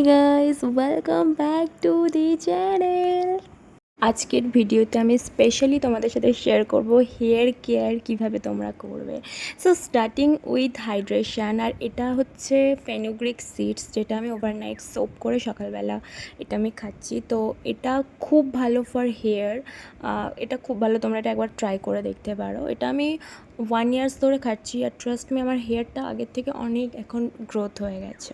Hi guys, welcome back to the channel. আজকের ভিডিওতে আমি স্পেশালি তোমাদের সাথে শেয়ার করব হেয়ার কেয়ার কিভাবে তোমরা করবে। So starting with hydration. আর এটা হচ্ছে ফেনুগ্রিক সিডস, যেটা আমি ওভারনাইট সোপ করে সকালবেলা এটা আমি খাচ্ছি। তো এটা খুব ভালো ফর হেয়ার, এটা খুব ভালো, তোমরা এটা একবার ট্রাই করে দেখতে পারো। এটা আমি 1 ইয়ার্স ধরে খাচ্ছি আর ট্রাস্ট মি আমার হেয়ারটা আগের থেকে অনেক এখন গ্রোথ হয়ে গেছে।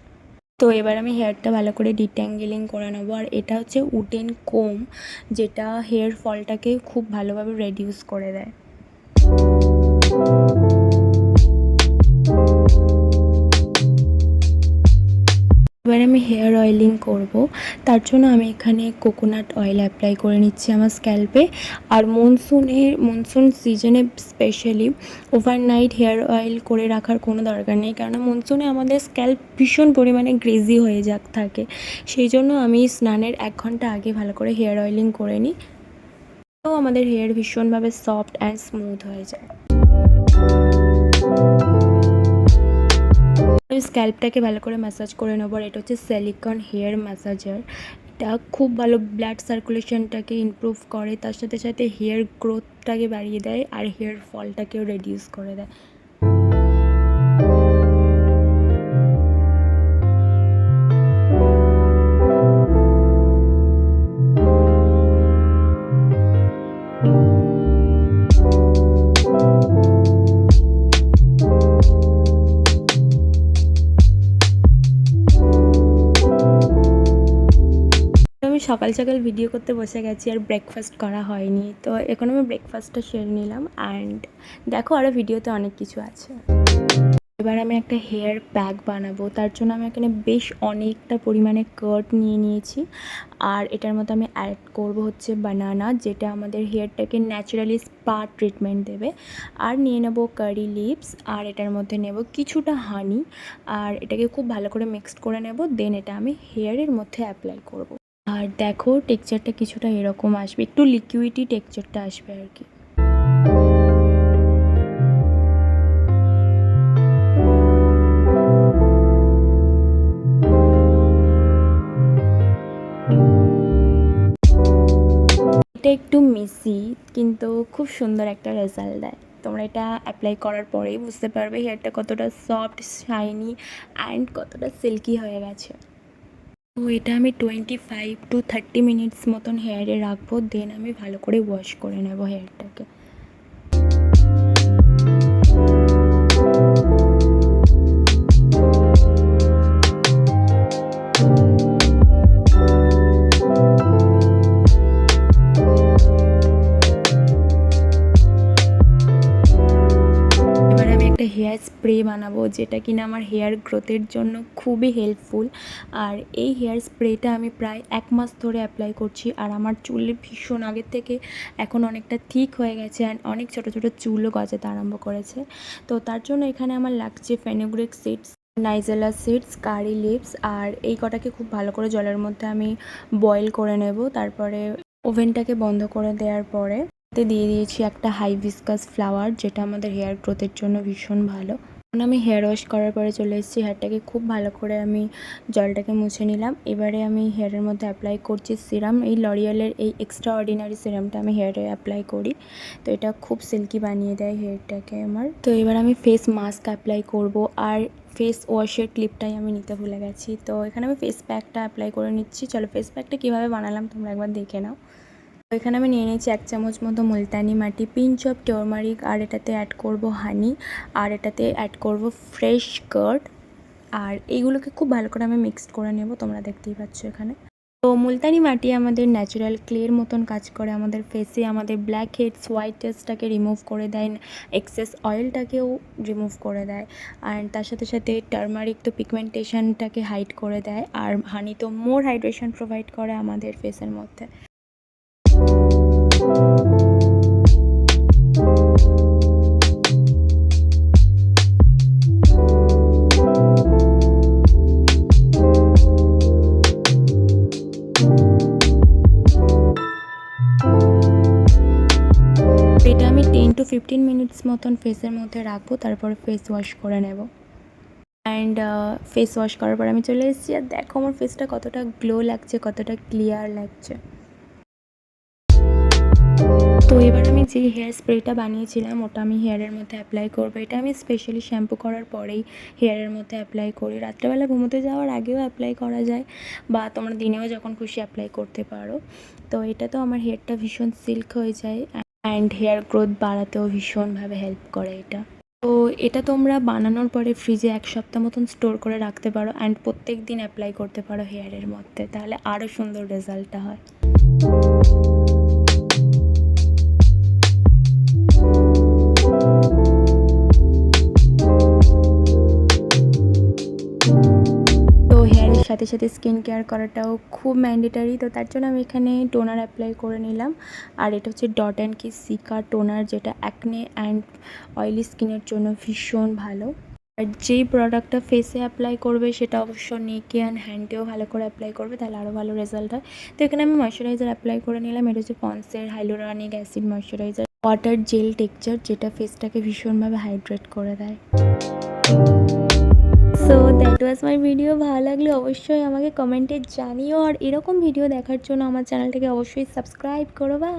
তো এবার আমি হেয়ারটা ভালো করে ডিট্যাঙ্গেলিং করে নেবো। আর এটা হচ্ছে উডেন কোম, যেটা হেয়ার ফলটাকে খুব ভালোভাবে রেডিউস করে দেয়। এবার আমি হেয়ার অয়েলিং করব, তার জন্য আমি এখানে কোকোনাট অয়েল অ্যাপ্লাই করে নিচ্ছি আমার স্ক্যাল্পে। আর মনসুন সিজনে স্পেশালি ওভারনাইট হেয়ার অয়েল করে রাখার কোনো দরকার নেই, কেননা মনসুনে আমাদের স্ক্যাল্প ভীষণ পরিমাণে গ্রেজি হয়ে থাকে। সেই জন্য আমি স্নানের 1 ঘন্টা আগে ভালো করে হেয়ার অয়েলিং করে নিই, তো আমাদের হেয়ার ভীষণভাবে সফট অ্যান্ড স্মুথ হয়ে যায়। আমি স্ক্যাল্পটাকে ভালো করে ম্যাসাজ করে নেবো। আর এটা হচ্ছে সিলিকন হেয়ার ম্যাসাজার। এটা খুব ভালো ব্লাড সার্কুলেশনটাকে ইমপ্রুভ করে, তার সাথে সাথে হেয়ার গ্রোথটাকে বাড়িয়ে দেয় আর হেয়ার ফলটাকেও রিডিউস করে দেয়। আমি সকাল সকাল ভিডিও করতে বসে গেছি আর ব্রেকফাস্ট করা হয়নি, তো এখন আমি ব্রেকফাস্টটা সেরে নিলাম। অ্যান্ড দেখো আরও ভিডিওতে অনেক কিছু আছে। এবার আমি একটা হেয়ার প্যাক বানাবো, তার জন্য আমি এখানে বেশ অনেকটা পরিমাণে কার্ড নিয়ে নিয়েছি। আর এটার মধ্যে আমি অ্যাড করব হচ্ছে বানানা, যেটা আমাদের হেয়ারটাকে ন্যাচারালি স্পা ট্রিটমেন্ট দেবে। আর নিয়ে নেব কারি লিভস, আর এটার মধ্যে নেব কিছুটা হানি। আর এটাকে খুব ভালো করে মিক্সড করে নেব, দেন এটা আমি হেয়ারের মধ্যে অ্যাপ্লাই করব। আর দেখো টেক্সচারটা কিছুটা এরকম আসবে, একটু লিকুইডি টেক্সচারটা আসবে আর কি। এটা একটু মেসি, কিন্তু খুব সুন্দর একটা রেজাল্ট দেয়। তোমরা এটা অ্যাপ্লাই করার পরেই বুঝতে পারবে হেয়ারটা কতটা সফট, শাইনি অ্যান্ড কতটা সিল্কি হয়ে গেছে। তো এটা আমি 25 to 30 মিনিটস মতন হেয়ারে রাখবো, দেন আমি ভালো করে ওয়াশ করে নেব হেয়ারটাকে। এবার আমি একটা হেয়ার স্প্রে বানাবো, যেটা কিনা আমার হেয়ার গ্রোথের জন্য খুবই হেল্পফুল। আর এই হেয়ার স্প্রেটা আমি প্রায় 1 মাস ধরে অ্যাপ্লাই করছি, আর আমার চুল ভীষণ আগের থেকে এখন অনেকটা থিক হয়ে গেছে অ্যান্ড অনেক ছোটো ছোটো চুলও গজাতে আরম্ভ করেছে। তো তার জন্য এখানে আমার লাগছে ফেনুগ্রিক সিডস, নাইজেলা সিডস, কারি লিভস। আর এই কটাকে খুব ভালো করে জলের মধ্যে আমি বয়েল করে নেব। তারপরে ওভেনটাকে বন্ধ করে দেওয়ার পরে দিয়ে দিয়েছি একটা হাইবিস্কাস ফ্লাওয়ার, যেটা আমাদের হেয়ার গ্রোথের জন্য ভীষণ ভালো। এখন আমি হেয়ার ওয়াশ করার পরে চলে এসেছি, হেয়ারটাকে খুব ভালো করে আমি জলটাকে মুছে নিলাম। এবারে আমি হেয়ারের মধ্যে অ্যাপ্লাই করছি সিরাম। এই লরিয়ালের এই এক্সট্রা অর্ডিনারি সিরামটা আমি হেয়ারে অ্যাপ্লাই করি, তো এটা খুব সিল্কি বানিয়ে দেয় হেয়ারটাকে আমার। তো এবার আমি ফেস মাস্ক অ্যাপ্লাই করব। আর ফেস ওয়াশের ক্লিপটাই আমি নিতে ভুলে গেছি, তো এখানে আমি ফেস প্যাকটা অ্যাপ্লাই করে নিচ্ছি। চলো ফেস প্যাকটা কীভাবে বানালাম তোমরা একবার দেখে নাও। তো এখানে আমি নিয়ে নিয়েছি 1 চামচ মতো মুলতানি মাটি, পিঞ্চ অফ টারমারিক, আর এটাতে অ্যাড করব হানি, আর এটাতে অ্যাড করব ফ্রেশ কার্ড। আর এইগুলোকে খুব ভালো করে আমি মিক্সড করে নেব, তোমরা দেখতেই পাচ্ছ এখানে। তো মুলতানি মাটি আমাদের ন্যাচারাল ক্লের মতন কাজ করে আমাদের ফেসে, আমাদের ব্ল্যাক হেডস, হোয়াইট হেডসটাকে রিমুভ করে দেয়, এক্সেস অয়েলটাকেও রিমুভ করে দেয়। আর তার সাথে সাথে টারমারিক তো পিগমেন্টেশনটাকে হাইড করে দেয়, আর হানি তো মোর হাইড্রেশন প্রোভাইড করে আমাদের ফেসের মধ্যে। এটা আমি 10 to 15 মিনিটস মতন ফেসের মধ্যে রাখবো, তারপরে ফেস ওয়াশ করে নেব। অ্যান্ড ফেস ওয়াশ করার পর আমি চলে এসেছি, আর দেখো আমার ফেসটা কতটা গ্লো লাগছে, কতটা ক্লিয়ার লাগছে। তো এবার আমি যে হেয়ার স্প্রেটা বানিয়েছিলাম ওটা আমি হেয়ারের মধ্যে অ্যাপ্লাই করবো। এটা আমি স্পেশালি শ্যাম্পু করার পরেই হেয়ারের মধ্যে অ্যাপ্লাই করি। রাত্রেবেলা ঘুমোতে যাওয়ার আগেও অ্যাপ্লাই করা যায়, বা তোমরা দিনেও যখন খুশি অ্যাপ্লাই করতে পারো। তো এটা তো আমার হেয়ারটা ভীষণ সিল্ক হয়ে যায়, অ্যান্ড হেয়ার গ্রোথ বাড়াতেও ভীষণভাবে হেল্প করে এটা। তো এটা তোমরা বানানোর পরে ফ্রিজে 1 সপ্তাহ মতন স্টোর করে রাখতে পারো, অ্যান্ড প্রত্যেক দিন অ্যাপ্লাই করতে পারো হেয়ারের মধ্যে, তাহলে আরও সুন্দর রেজাল্টটা হয়। তো হেয়ারের সাথে সাথে স্কিন কেয়ার করাটাও খুব ম্যান্ডেটারি। তো তার জন্য আমি এখানে টোনার অ্যাপ্লাই করে নিলাম, আর এটা হচ্ছে ডট অ্যান্ড কি সিকা টোনার, যেটা অ্যাকনে অ্যান্ড অয়েলি স্কিনের জন্য ভীষণ ভালো। আর যেই প্রোডাক্টটা ফেসে অ্যাপ্লাই করবে সেটা অবশ্য নেকে অ্যান্ড হ্যান্ডেও ভালো করে অ্যাপ্লাই করবে, তাহলে আরও ভালো রেজাল্ট হয়। তো এখানে আমি ময়শ্চারাইজার অ্যাপ্লাই করে নিলাম। এটা হচ্ছে পন্সের hyaluronic acid moisturizer, water gel texture, যেটা ফেসটাকে ভীষণভাবে হাইড্রেট করে দেয়। So that was my video. ভালো লাগলে অবশ্যই আমাকে কমেন্টে জানিও, আর এরকম ভিডিও দেখার জন্য আমার চ্যানেলটাকে অবশ্যই সাবস্ক্রাইব করো। বাই।